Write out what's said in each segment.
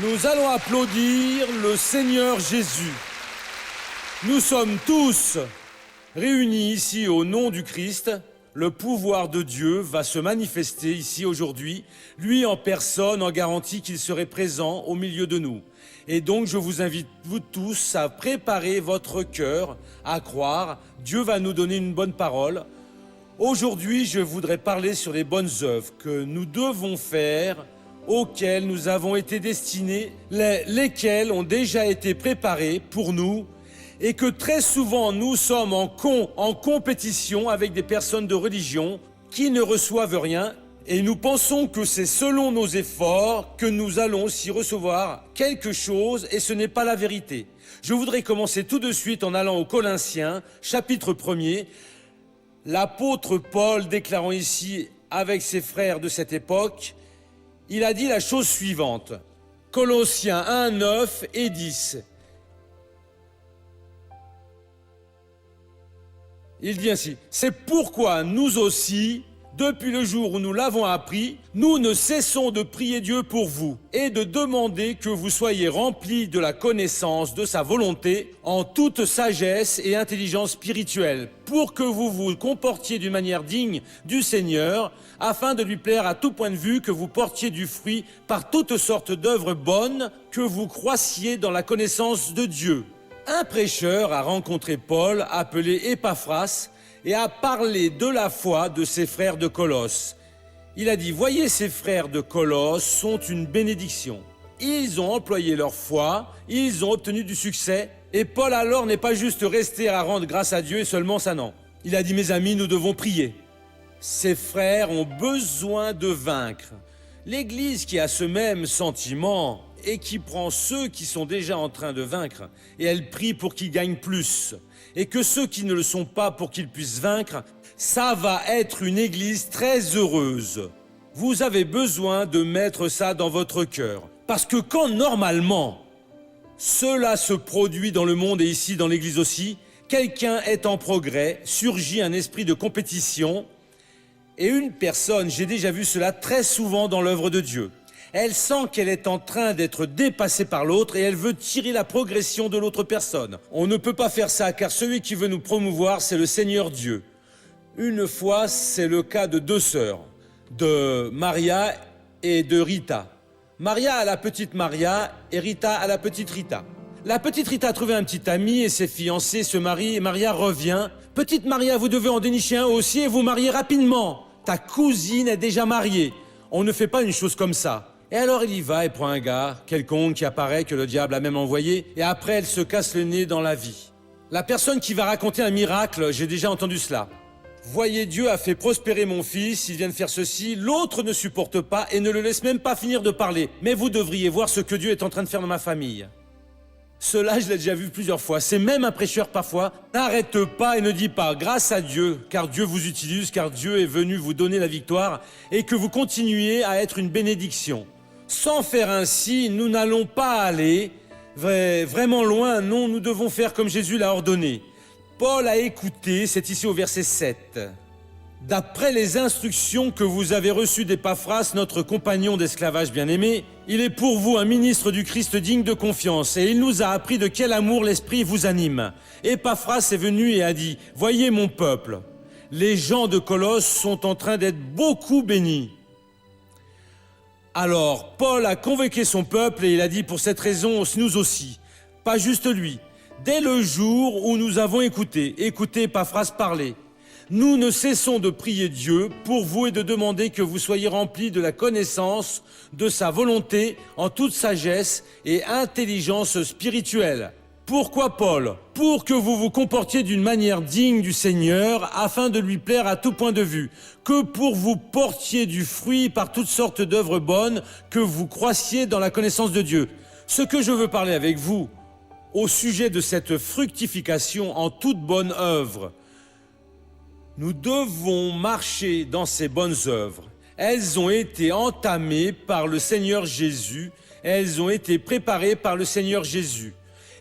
Nous allons applaudir le Seigneur Jésus. Nous sommes tous réunis ici au nom du Christ. Le pouvoir de Dieu va se manifester ici aujourd'hui. Lui en personne en garantit qu'il serait présent au milieu de nous. Et donc je vous invite, vous tous, à préparer votre cœur, à croire. Dieu va nous donner une bonne parole. Aujourd'hui, je voudrais parler sur les bonnes œuvres que nous devons faire, auxquelles nous avons été destinés, lesquelles ont déjà été préparées pour nous, et que très souvent nous sommes en compétition avec des personnes de religion qui ne reçoivent rien, et nous pensons que c'est selon nos efforts que nous allons aussi recevoir quelque chose, et ce n'est pas la vérité. Je voudrais commencer tout de suite en allant aux Colossiens, chapitre 1er, l'apôtre Paul déclarant ici avec ses frères de cette époque, il a dit la chose suivante, Colossiens 1, 9 et 10. Il dit ainsi, « C'est pourquoi nous aussi, depuis le jour où nous l'avons appris, nous ne cessons de prier Dieu pour vous et de demander que vous soyez remplis de la connaissance de sa volonté en toute sagesse et intelligence spirituelle, pour que vous vous comportiez d'une manière digne du Seigneur, afin de lui plaire à tout point de vue, que vous portiez du fruit par toutes sortes d'œuvres bonnes, que vous croissiez dans la connaissance de Dieu. » Un prêcheur a rencontré Paul, appelé Épaphras, et a parlé de la foi de ses frères de Colosse. Il a dit, voyez, ces frères de Colosse sont une bénédiction. Ils ont employé leur foi, ils ont obtenu du succès, et Paul alors n'est pas juste resté à rendre grâce à Dieu et seulement ça, non. Il a dit, mes amis, nous devons prier. Ces frères ont besoin de vaincre. L'Église qui a ce même sentiment et qui prend ceux qui sont déjà en train de vaincre, et elle prie pour qu'ils gagnent plus, et que ceux qui ne le sont pas pour qu'ils puissent vaincre, ça va être une église très heureuse. Vous avez besoin de mettre ça dans votre cœur. Parce que quand normalement, cela se produit dans le monde et ici dans l'église aussi, quelqu'un est en progrès, surgit un esprit de compétition, et une personne, j'ai déjà vu cela très souvent dans l'œuvre de Dieu, elle sent qu'elle est en train d'être dépassée par l'autre et elle veut tirer la progression de l'autre personne. On ne peut pas faire ça car celui qui veut nous promouvoir, c'est le Seigneur Dieu. Une fois, c'est le cas de deux sœurs, de Maria et de Rita. Maria a la petite Maria et Rita a la petite Rita. La petite Rita a trouvé un petit ami et ses fiancés se marient et Maria revient. Petite Maria, vous devez en dénicher un aussi et vous marier rapidement. Ta cousine est déjà mariée. On ne fait pas une chose comme ça. Et alors il y va et prend un gars, quelconque qui apparaît, que le diable a même envoyé, et après elle se casse le nez dans la vie. La personne qui va raconter un miracle, j'ai déjà entendu cela. Voyez, Dieu a fait prospérer mon fils, il vient de faire ceci, l'autre ne supporte pas et ne le laisse même pas finir de parler. Mais vous devriez voir ce que Dieu est en train de faire dans ma famille. Cela, je l'ai déjà vu plusieurs fois. C'est même un prêcheur parfois. N'arrête pas et ne dis pas grâce à Dieu, car Dieu vous utilise, car Dieu est venu vous donner la victoire et que vous continuez à être une bénédiction. Sans faire ainsi, nous n'allons pas aller vraiment loin. Non, nous devons faire comme Jésus l'a ordonné. Paul a écouté, c'est ici au verset 7. D'après les instructions que vous avez reçues d'Épaphras, notre compagnon d'esclavage bien-aimé, il est pour vous un ministre du Christ digne de confiance, et il nous a appris de quel amour l'Esprit vous anime. Épaphras est venu et a dit, « Voyez mon peuple, les gens de Colosse sont en train d'être beaucoup bénis. » Alors, Paul a convoqué son peuple et il a dit, pour cette raison, nous aussi, pas juste lui. Dès le jour où nous avons écouté Épaphras parler, nous ne cessons de prier Dieu pour vous et de demander que vous soyez remplis de la connaissance de sa volonté en toute sagesse et intelligence spirituelle. Pourquoi Paul? Pour que vous vous comportiez d'une manière digne du Seigneur, afin de lui plaire à tout point de vue, que pour vous portiez du fruit par toutes sortes d'œuvres bonnes, que vous croissiez dans la connaissance de Dieu. Ce que je veux parler avec vous, au sujet de cette fructification en toute bonne œuvre, nous devons marcher dans ces bonnes œuvres. Elles ont été entamées par le Seigneur Jésus, elles ont été préparées par le Seigneur Jésus.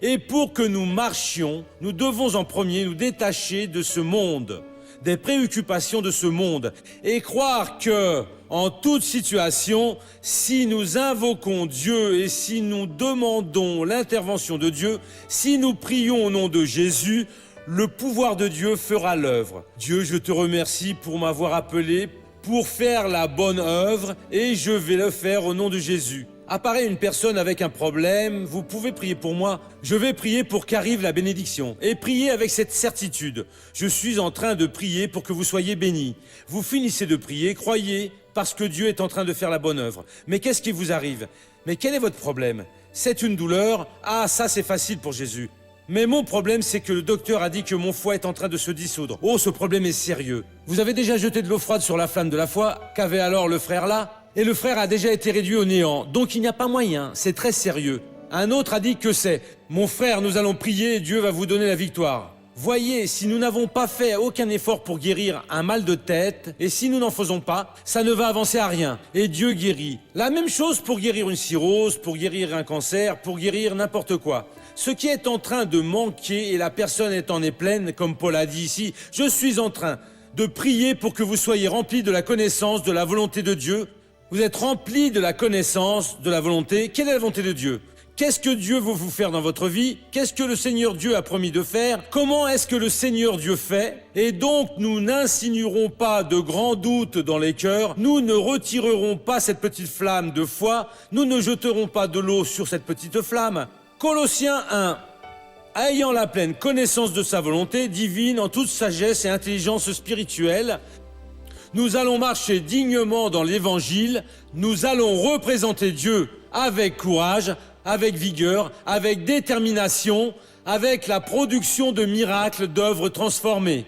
Et pour que nous marchions, nous devons en premier nous détacher de ce monde, des préoccupations de ce monde et croire que, en toute situation, si nous invoquons Dieu et si nous demandons l'intervention de Dieu, si nous prions au nom de Jésus, le pouvoir de Dieu fera l'œuvre. Dieu, je te remercie pour m'avoir appelé pour faire la bonne œuvre et je vais le faire au nom de Jésus. Apparaît une personne avec un problème, vous pouvez prier pour moi. Je vais prier pour qu'arrive la bénédiction. Et priez avec cette certitude. Je suis en train de prier pour que vous soyez bénis. Vous finissez de prier, croyez, parce que Dieu est en train de faire la bonne œuvre. Mais qu'est-ce qui vous arrive? Mais quel est votre problème? C'est une douleur? Ah, ça c'est facile pour Jésus. Mais mon problème, c'est que le docteur a dit que mon foie est en train de se dissoudre. Oh, ce problème est sérieux. Vous avez déjà jeté de l'eau froide sur la flamme de la foi? Qu'avait alors le frère là? Et le frère a déjà été réduit au néant, donc il n'y a pas moyen, c'est très sérieux. Un autre a dit que c'est « Mon frère, nous allons prier et Dieu va vous donner la victoire ». Voyez, si nous n'avons pas fait aucun effort pour guérir un mal de tête, et si nous n'en faisons pas, ça ne va avancer à rien, et Dieu guérit. La même chose pour guérir une cirrhose, pour guérir un cancer, pour guérir n'importe quoi. Ce qui est en train de manquer, et la personne en est pleine, comme Paul a dit ici, je suis en train de prier pour que vous soyez remplis de la connaissance de la volonté de Dieu. Vous êtes remplis de la connaissance de la volonté. Quelle est la volonté de Dieu? Qu'est-ce que Dieu veut vous faire dans votre vie? Qu'est-ce que le Seigneur Dieu a promis de faire? Comment est-ce que le Seigneur Dieu fait? Et donc, nous n'insinuerons pas de grands doutes dans les cœurs. Nous ne retirerons pas cette petite flamme de foi. Nous ne jeterons pas de l'eau sur cette petite flamme. Colossiens 1. Ayant la pleine connaissance de sa volonté divine en toute sagesse et intelligence spirituelle, nous allons marcher dignement dans l'Évangile, nous allons représenter Dieu avec courage, avec vigueur, avec détermination, avec la production de miracles, d'œuvres transformées.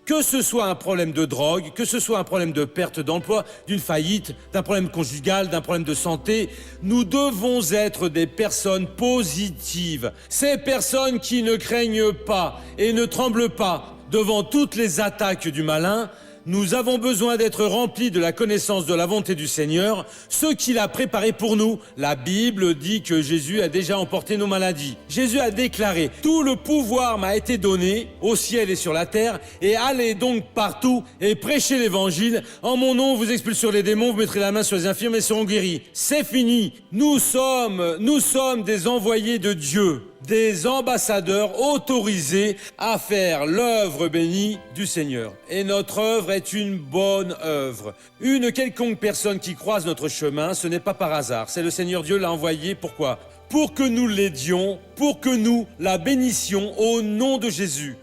Que ce soit un problème de drogue, que ce soit un problème de perte d'emploi, d'une faillite, d'un problème conjugal, d'un problème de santé, nous devons être des personnes positives. Ces personnes qui ne craignent pas et ne tremblent pas devant toutes les attaques du malin. Nous avons besoin d'être remplis de la connaissance de la volonté du Seigneur, ce qu'il a préparé pour nous. La Bible dit que Jésus a déjà emporté nos maladies. Jésus a déclaré « Tout le pouvoir m'a été donné au ciel et sur la terre, et allez donc partout et prêchez l'Évangile. En mon nom, vous expulserez les démons, vous mettrez la main sur les infirmes et seront guéris. » C'est fini. Nous sommes des envoyés de Dieu, des ambassadeurs autorisés à faire l'œuvre bénie du Seigneur. Et notre œuvre est une bonne œuvre. Une quelconque personne qui croise notre chemin, ce n'est pas par hasard. C'est le Seigneur Dieu l'a envoyé. Pourquoi? Pour que nous l'aidions, pour que nous la bénissions au nom de Jésus.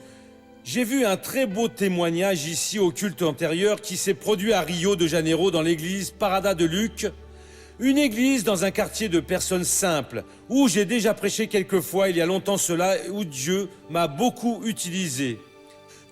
J'ai vu un très beau témoignage ici au culte antérieur qui s'est produit à Rio de Janeiro dans l'église Parada de Luc. Une église dans un quartier de personnes simples, où j'ai déjà prêché quelques fois il y a longtemps cela, où Dieu m'a beaucoup utilisé.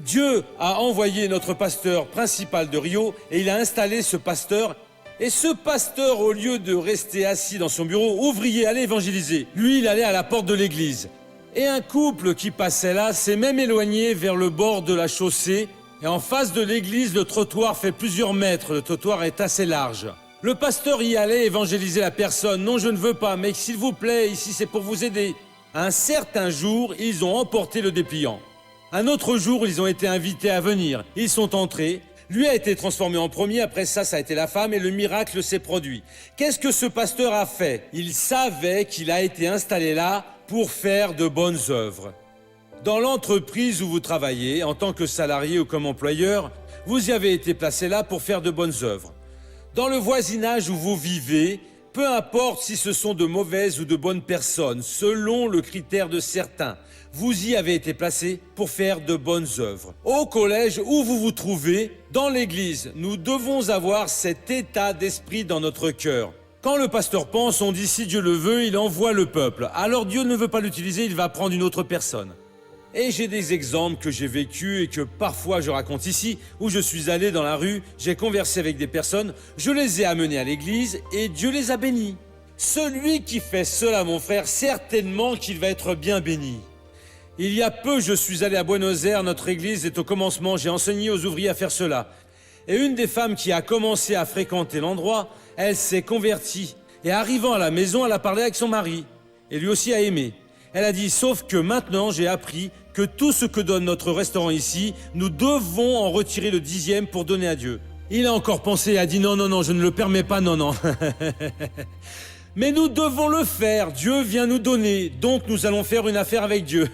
Dieu a envoyé notre pasteur principal de Rio et il a installé ce pasteur. Et ce pasteur, au lieu de rester assis dans son bureau, ouvrier, allait évangéliser. Lui, il allait à la porte de l'église. Et un couple qui passait là s'est même éloigné vers le bord de la chaussée. Et en face de l'église, le trottoir fait plusieurs mètres. Le trottoir est assez large. Le pasteur y allait évangéliser la personne. Non, je ne veux pas, mais s'il vous plaît, ici c'est pour vous aider. Un certain jour, ils ont emporté le dépliant. Un autre jour, ils ont été invités à venir. Ils sont entrés. Lui a été transformé en premier. Après ça a été la femme et le miracle s'est produit. Qu'est-ce que ce pasteur a fait? Il savait qu'il a été installé là pour faire de bonnes œuvres. Dans l'entreprise où vous travaillez, en tant que salarié ou comme employeur, vous y avez été placé là pour faire de bonnes œuvres. Dans le voisinage où vous vivez, peu importe si ce sont de mauvaises ou de bonnes personnes, selon le critère de certains, vous y avez été placé pour faire de bonnes œuvres. Au collège où vous vous trouvez, dans l'église, nous devons avoir cet état d'esprit dans notre cœur. Quand le pasteur pense, on dit si Dieu le veut, il envoie le peuple. Alors Dieu ne veut pas l'utiliser, il va prendre une autre personne. Et j'ai des exemples que j'ai vécus et que parfois je raconte ici, où je suis allé dans la rue, j'ai conversé avec des personnes, je les ai amenés à l'église et Dieu les a bénis. Celui qui fait cela, mon frère, certainement qu'il va être bien béni. Il y a peu, je suis allé à Buenos Aires, notre église est au commencement, j'ai enseigné aux ouvriers à faire cela. Et une des femmes qui a commencé à fréquenter l'endroit, elle s'est convertie. Et arrivant à la maison, elle a parlé avec son mari. Et lui aussi a aimé. Elle a dit, sauf que maintenant j'ai appris que tout ce que donne notre restaurant ici, nous devons en retirer le 10e pour donner à Dieu. Il a encore pensé et a dit non, je ne le permets pas, non. Mais nous devons le faire, Dieu vient nous donner, donc nous allons faire une affaire avec Dieu.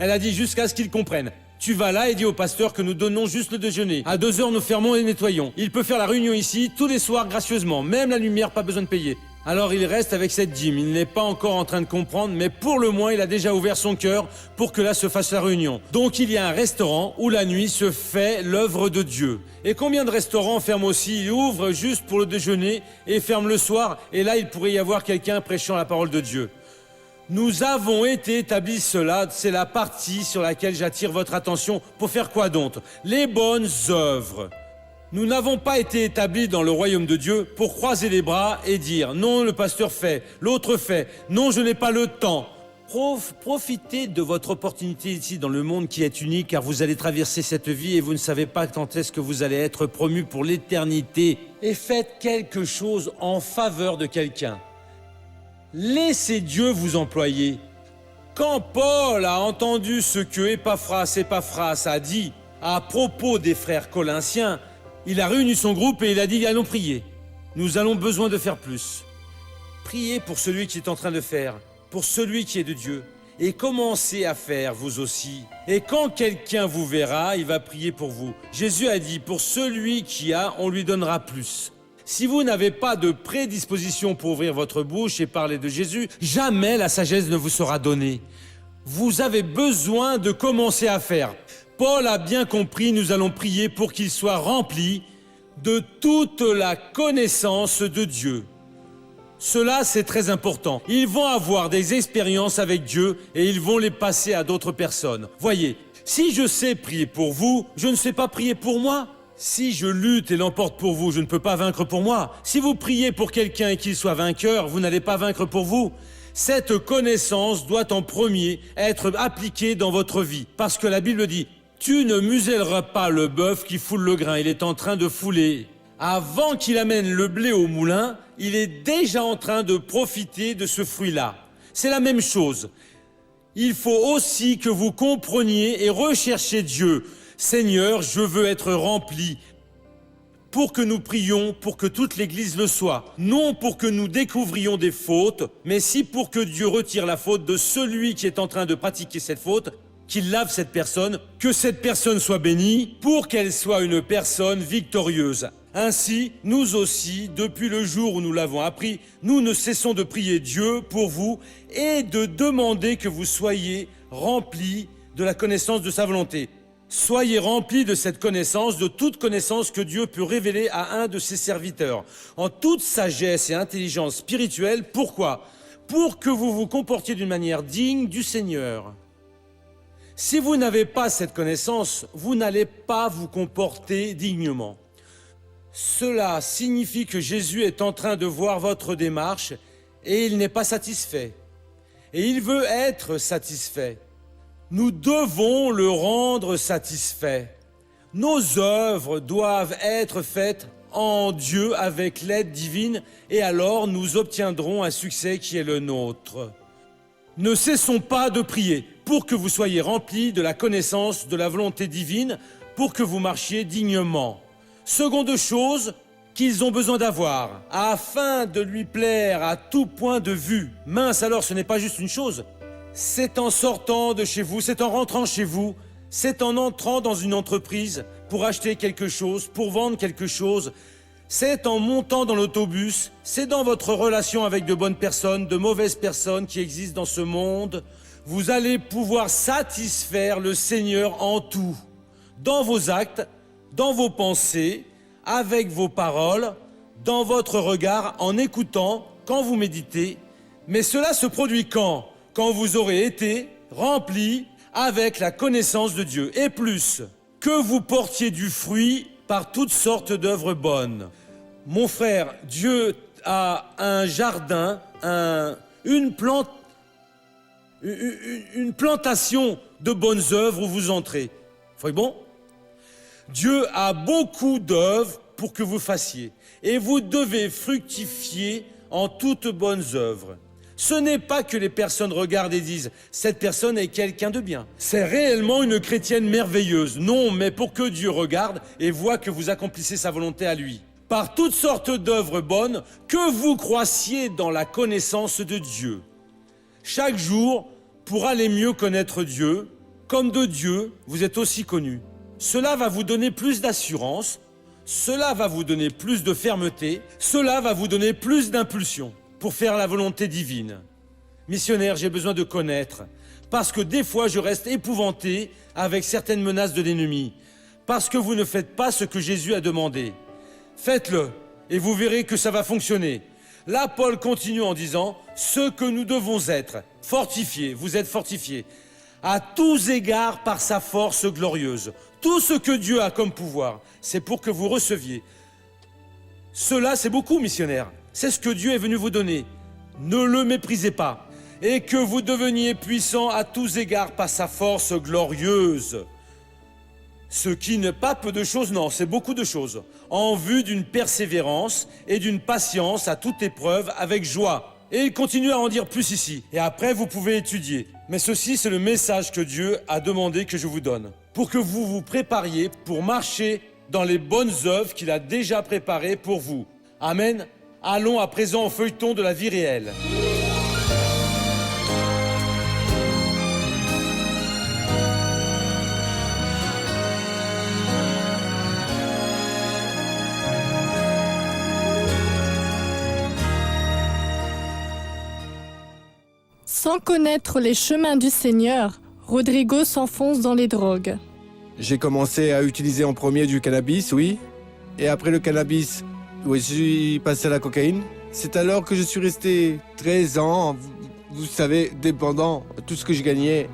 Elle a dit jusqu'à ce qu'il comprenne. Tu vas là et dis au pasteur que nous donnons juste le déjeuner. À 2h, nous fermons et nettoyons. Il peut faire la réunion ici tous les soirs gracieusement, même la lumière, pas besoin de payer. Alors il reste avec cette dîme, il n'est pas encore en train de comprendre, mais pour le moins il a déjà ouvert son cœur pour que là se fasse la réunion. Donc il y a un restaurant où la nuit se fait l'œuvre de Dieu. Et combien de restaurants ferment aussi, ils ouvrent juste pour le déjeuner et ferment le soir, et là il pourrait y avoir quelqu'un prêchant la parole de Dieu. Nous avons été établis cela, c'est la partie sur laquelle j'attire votre attention. Pour faire quoi donc? Les bonnes œuvres. Nous n'avons pas été établis dans le royaume de Dieu pour croiser les bras et dire « Non, le pasteur fait, l'autre fait, non, je n'ai pas le temps ». Profitez de votre opportunité ici dans le monde qui est unique, car vous allez traverser cette vie et vous ne savez pas quand est-ce que vous allez être promu pour l'éternité. Et faites quelque chose en faveur de quelqu'un. Laissez Dieu vous employer. Quand Paul a entendu ce que Épaphras a dit à propos des frères Corinthiens, il a réuni son groupe et il a dit « Allons prier. Nous avons besoin de faire plus. » Priez pour celui qui est en train de faire, pour celui qui est de Dieu. Et commencez à faire vous aussi. Et quand quelqu'un vous verra, il va prier pour vous. Jésus a dit « Pour celui qui a, on lui donnera plus. » Si vous n'avez pas de prédisposition pour ouvrir votre bouche et parler de Jésus, jamais la sagesse ne vous sera donnée. Vous avez besoin de commencer à faire. Paul a bien compris, nous allons prier pour qu'il soit rempli de toute la connaissance de Dieu. Cela, c'est très important. Ils vont avoir des expériences avec Dieu et ils vont les passer à d'autres personnes. Voyez, si je sais prier pour vous, je ne sais pas prier pour moi. Si je lutte et l'emporte pour vous, je ne peux pas vaincre pour moi. Si vous priez pour quelqu'un et qu'il soit vainqueur, vous n'allez pas vaincre pour vous. Cette connaissance doit en premier être appliquée dans votre vie. Parce que la Bible dit, tu ne muselleras pas le bœuf qui foule le grain. Il est en train de fouler. Avant qu'il amène le blé au moulin, il est déjà en train de profiter de ce fruit-là. C'est la même chose. Il faut aussi que vous compreniez et recherchiez Dieu. Seigneur, je veux être rempli pour que nous prions, pour que toute l'Église le soit. Non pour que nous découvrions des fautes, mais si pour que Dieu retire la faute de celui qui est en train de pratiquer cette faute, qu'il lave cette personne, que cette personne soit bénie, pour qu'elle soit une personne victorieuse. Ainsi, nous aussi, depuis le jour où nous l'avons appris, nous ne cessons de prier Dieu pour vous et de demander que vous soyez remplis de la connaissance de sa volonté. Soyez remplis de cette connaissance, de toute connaissance que Dieu peut révéler à un de ses serviteurs, en toute sagesse et intelligence spirituelle. Pourquoi? Pour que vous vous comportiez d'une manière digne du Seigneur. Si vous n'avez pas cette connaissance, vous n'allez pas vous comporter dignement. Cela signifie que Jésus est en train de voir votre démarche et il n'est pas satisfait. Et il veut être satisfait. Nous devons le rendre satisfait. Nos œuvres doivent être faites en Dieu avec l'aide divine et alors nous obtiendrons un succès qui est le nôtre. Ne cessons pas de prier pour que vous soyez remplis de la connaissance de la volonté divine, pour que vous marchiez dignement. Seconde chose qu'ils ont besoin d'avoir, afin de lui plaire à tout point de vue. Mince alors, ce n'est pas juste une chose. C'est en sortant de chez vous, c'est en rentrant chez vous, c'est en entrant dans une entreprise pour acheter quelque chose, pour vendre quelque chose. C'est en montant dans l'autobus, c'est dans votre relation avec de bonnes personnes, de mauvaises personnes qui existent dans ce monde. Vous allez pouvoir satisfaire le Seigneur en tout, dans vos actes, dans vos pensées, avec vos paroles, dans votre regard, en écoutant, quand vous méditez. Mais cela se produit quand? Quand vous aurez été remplis avec la connaissance de Dieu. Et plus, que vous portiez du fruit par toutes sortes d'œuvres bonnes. Mon frère, Dieu a un jardin, une plantation de bonnes œuvres où vous entrez. C'est bon? Dieu a beaucoup d'œuvres pour que vous fassiez. Et vous devez fructifier en toutes bonnes œuvres. Ce n'est pas que les personnes regardent et disent « cette personne est quelqu'un de bien ». C'est réellement une chrétienne merveilleuse. Non, mais pour que Dieu regarde et voit que vous accomplissez sa volonté à lui. Par toutes sortes d'œuvres bonnes, que vous croissiez dans la connaissance de Dieu. Chaque jour, pour aller mieux connaître Dieu, comme de Dieu, vous êtes aussi connus. Cela va vous donner plus d'assurance, cela va vous donner plus de fermeté, cela va vous donner plus d'impulsion pour faire la volonté divine. Missionnaire, j'ai besoin de connaître, parce que des fois je reste épouvanté avec certaines menaces de l'ennemi, parce que vous ne faites pas ce que Jésus a demandé. Faites-le, et vous verrez que ça va fonctionner. Là, Paul continue en disant « ce que nous devons être, fortifiés, vous êtes fortifiés, à tous égards par sa force glorieuse. Tout ce que Dieu a comme pouvoir, c'est pour que vous receviez. Cela, c'est beaucoup, missionnaire. C'est ce que Dieu est venu vous donner. Ne le méprisez pas. Et que vous deveniez puissants à tous égards par sa force glorieuse. Ce qui n'est pas peu de choses, non, c'est beaucoup de choses. En vue d'une persévérance et d'une patience à toute épreuve avec joie. Et il continue à en dire plus ici. Et après, vous pouvez étudier. Mais ceci, c'est le message que Dieu a demandé que je vous donne. Pour que vous vous prépariez pour marcher dans les bonnes œuvres qu'il a déjà préparées pour vous. Amen. Allons à présent au feuilleton de la vie réelle. Sans connaître les chemins du Seigneur, Rodrigo s'enfonce dans les drogues. J'ai commencé à utiliser en premier du cannabis, oui. Et après le cannabis, oui, je suis passé à la cocaïne. C'est alors que je suis resté 13 ans, vous savez, dépendant. Tout ce que je gagnais,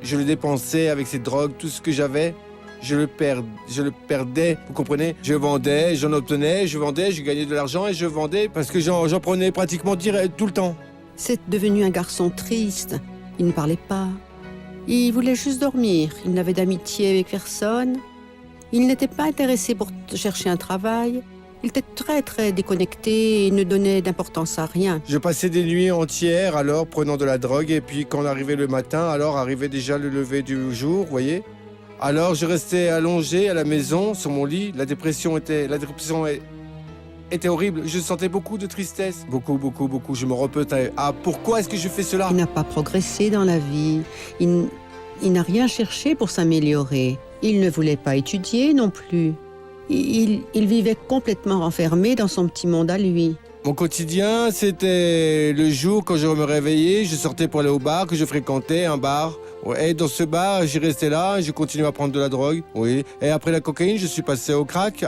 je le dépensais avec ces drogues. Tout ce que j'avais, je le perdais, vous comprenez? Je vendais, j'en obtenais, je vendais, je gagnais de l'argent et je vendais parce que j'en prenais pratiquement tout le temps. C'est devenu un garçon triste. Il ne parlait pas. Il voulait juste dormir. Il n'avait d'amitié avec personne. Il n'était pas intéressé pour chercher un travail. Il était très, très déconnecté et ne donnait d'importance à rien. Je passais des nuits entières alors prenant de la drogue et puis quand on arrivait le matin, alors arrivait déjà le lever du jour, vous voyez. Alors je restais allongé à la maison sur mon lit. La dépression était horrible. Je sentais beaucoup de tristesse. Beaucoup. Je me repentais. Ah, pourquoi est-ce que je fais cela? Il n'a pas progressé dans la vie. Il n'a rien cherché pour s'améliorer. Il ne voulait pas étudier non plus. Il vivait complètement renfermé dans son petit monde à lui. Mon quotidien, c'était le jour quand je me réveillais, je sortais pour aller au bar que je fréquentais, un bar. Et dans ce bar, j'y restais là, je continuais à prendre de la drogue. Oui. Et après la cocaïne, je suis passé au crack.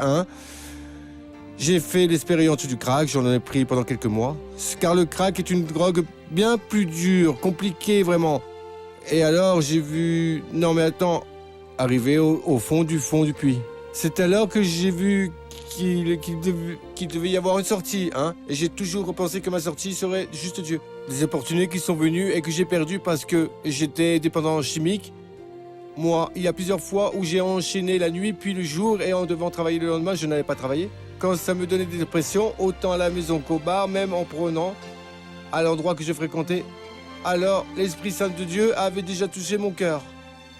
J'ai fait l'expérience du crack, j'en ai pris pendant quelques mois. Car le crack est une drogue bien plus dure, compliquée vraiment. Et alors j'ai vu, non mais attends, arriver au fond du puits. C'est alors que j'ai vu qu'il devait y avoir une sortie. Et j'ai toujours pensé que ma sortie serait juste Dieu. Des opportunités qui sont venues et que j'ai perdues parce que j'étais dépendant chimique. Moi, il y a plusieurs fois où j'ai enchaîné la nuit puis le jour et en devant travailler le lendemain, je n'allais pas travailler. Quand ça me donnait des dépressions, autant à la maison qu'au bar, même en prenant à l'endroit que je fréquentais, alors l'Esprit Saint de Dieu avait déjà touché mon cœur.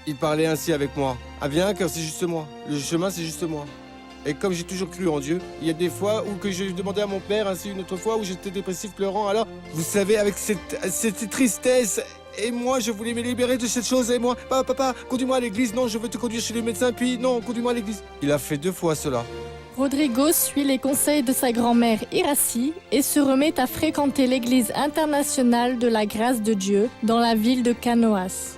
Il parlait ainsi avec moi. « Ah viens, car c'est juste moi. Le chemin, c'est juste moi. » Et comme j'ai toujours cru en Dieu, il y a des fois où que je demandais à mon père, ainsi une autre fois où j'étais dépressif, pleurant. Alors, vous savez, avec cette tristesse, et moi, je voulais me libérer de cette chose. Et moi, papa, conduis-moi à l'église. Non, je veux te conduire chez le médecin. Puis, non, conduis-moi à l'église. Il a fait 2 fois cela. Rodrigo suit les conseils de sa grand-mère Iracy et se remet à fréquenter l'église internationale de la grâce de Dieu dans la ville de Canoas.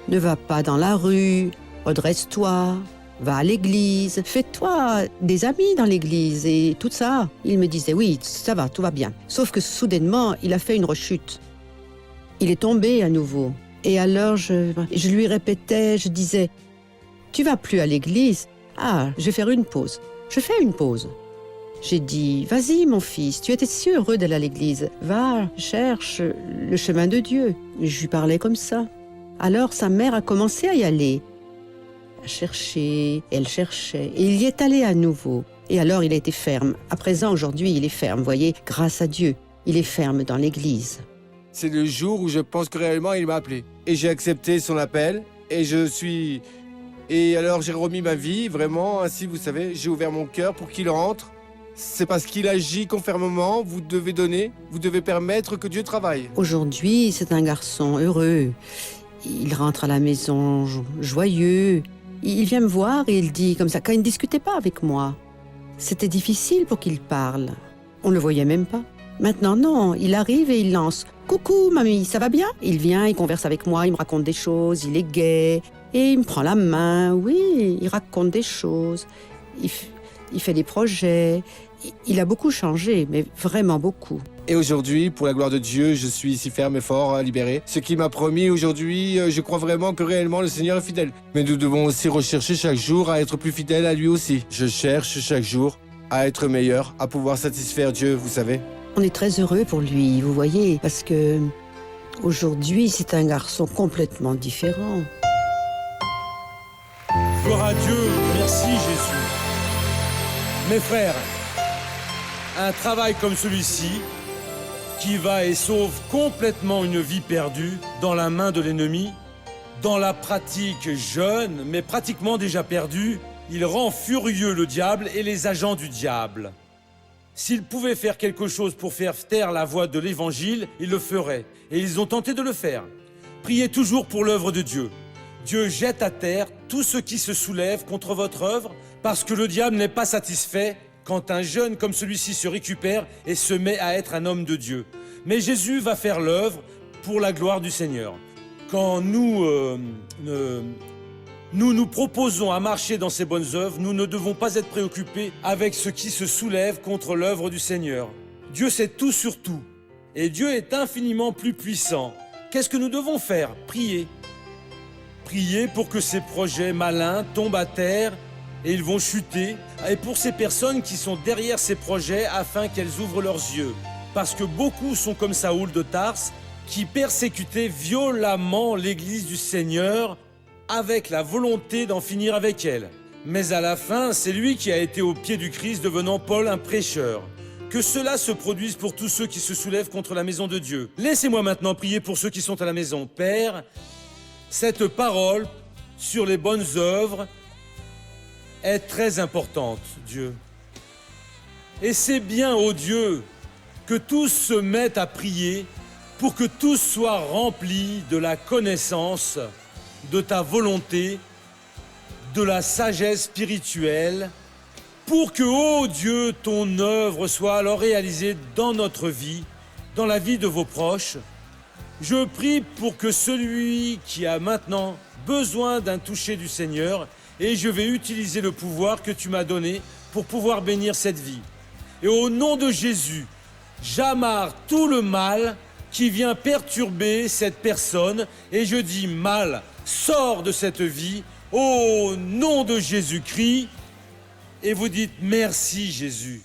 Ne va pas dans la rue, redresse-toi, va à l'église, fais-toi des amis dans l'église et tout ça. Il me disait oui, ça va, tout va bien. Sauf que soudainement, il a fait une rechute. Il est tombé à nouveau. Et alors, je lui répétais, je disais, tu vas plus à l'église? Ah, je vais faire une pause. Je fais une pause. J'ai dit, vas-y mon fils, tu étais si heureux d'aller à l'église. Va, cherche le chemin de Dieu. Je lui parlais comme ça. Alors sa mère a commencé à y aller. À chercher, elle cherchait. Et il y est allé à nouveau. Et alors il a été ferme. À présent, aujourd'hui, il est ferme, voyez, grâce à Dieu. Il est ferme dans l'église. c'est le jour où je pense que réellement il m'a appelé. Et j'ai accepté son appel et Et alors j'ai remis ma vie, vraiment, ainsi vous savez, j'ai ouvert mon cœur pour qu'il rentre. C'est parce qu'il agit qu'on fermement, vous devez donner, vous devez permettre que Dieu travaille. Aujourd'hui, c'est un garçon heureux. Il rentre à la maison joyeux. Il vient me voir et il dit comme ça, quand il ne discutait pas avec moi. C'était difficile pour qu'il parle. On ne le voyait même pas. Maintenant, non, il arrive et il lance « Coucou, mamie, ça va bien ?» Il vient, il converse avec moi, il me raconte des choses, il est gai. Et il me prend la main, oui, il raconte des choses. Il fait des projets. Il a beaucoup changé, mais vraiment beaucoup. Et aujourd'hui, pour la gloire de Dieu, je suis ici ferme et fort, libéré. Ce qu'il m'a promis aujourd'hui, je crois vraiment que réellement le Seigneur est fidèle. Mais nous devons aussi rechercher chaque jour à être plus fidèles à lui aussi. Je cherche chaque jour à être meilleur, à pouvoir satisfaire Dieu, vous savez. On est très heureux pour lui, vous voyez, parce que aujourd'hui, c'est un garçon complètement différent. Gloire à Dieu, merci Jésus. Mes frères, un travail comme celui-ci, qui va et sauve complètement une vie perdue dans la main de l'ennemi, dans la pratique jeune, mais pratiquement déjà perdue, il rend furieux le diable et les agents du diable. S'il pouvait faire quelque chose pour faire taire la voix de l'Évangile, il le ferait. Et ils ont tenté de le faire. Priez toujours pour l'œuvre de Dieu. Dieu jette à terre tout ce qui se soulève contre votre œuvre, parce que le diable n'est pas satisfait quand un jeune comme celui-ci se récupère et se met à être un homme de Dieu. Mais Jésus va faire l'œuvre pour la gloire du Seigneur. Quand nous nous proposons à marcher dans ces bonnes œuvres, nous ne devons pas être préoccupés avec ce qui se soulève contre l'œuvre du Seigneur. Dieu sait tout sur tout, et Dieu est infiniment plus puissant. Qu'est-ce que nous devons faire? Prier. Prier pour que ces projets malins tombent à terre et ils vont chuter. Et pour ces personnes qui sont derrière ces projets, afin qu'elles ouvrent leurs yeux. Parce que beaucoup sont comme Saoul de Tarse, qui persécutait violemment l'Église du Seigneur avec la volonté d'en finir avec elle. Mais à la fin, c'est lui qui a été au pied du Christ, devenant Paul un prêcheur. Que cela se produise pour tous ceux qui se soulèvent contre la maison de Dieu. Laissez-moi maintenant prier pour ceux qui sont à la maison. Père, cette parole sur les bonnes œuvres est très importante, Dieu. Et c'est bien, ô Dieu, que tous se mettent à prier pour que tous soient remplis de la connaissance de ta volonté, de la sagesse spirituelle, pour que, ô Dieu, ton œuvre soit alors réalisée dans notre vie, dans la vie de vos proches. Je prie pour que celui qui a maintenant besoin d'un toucher du Seigneur, et je vais utiliser le pouvoir que tu m'as donné pour pouvoir bénir cette vie. Et au nom de Jésus, j'amarre tout le mal qui vient perturber cette personne, et je dis mal, sors de cette vie, au nom de Jésus-Christ, et vous dites merci Jésus.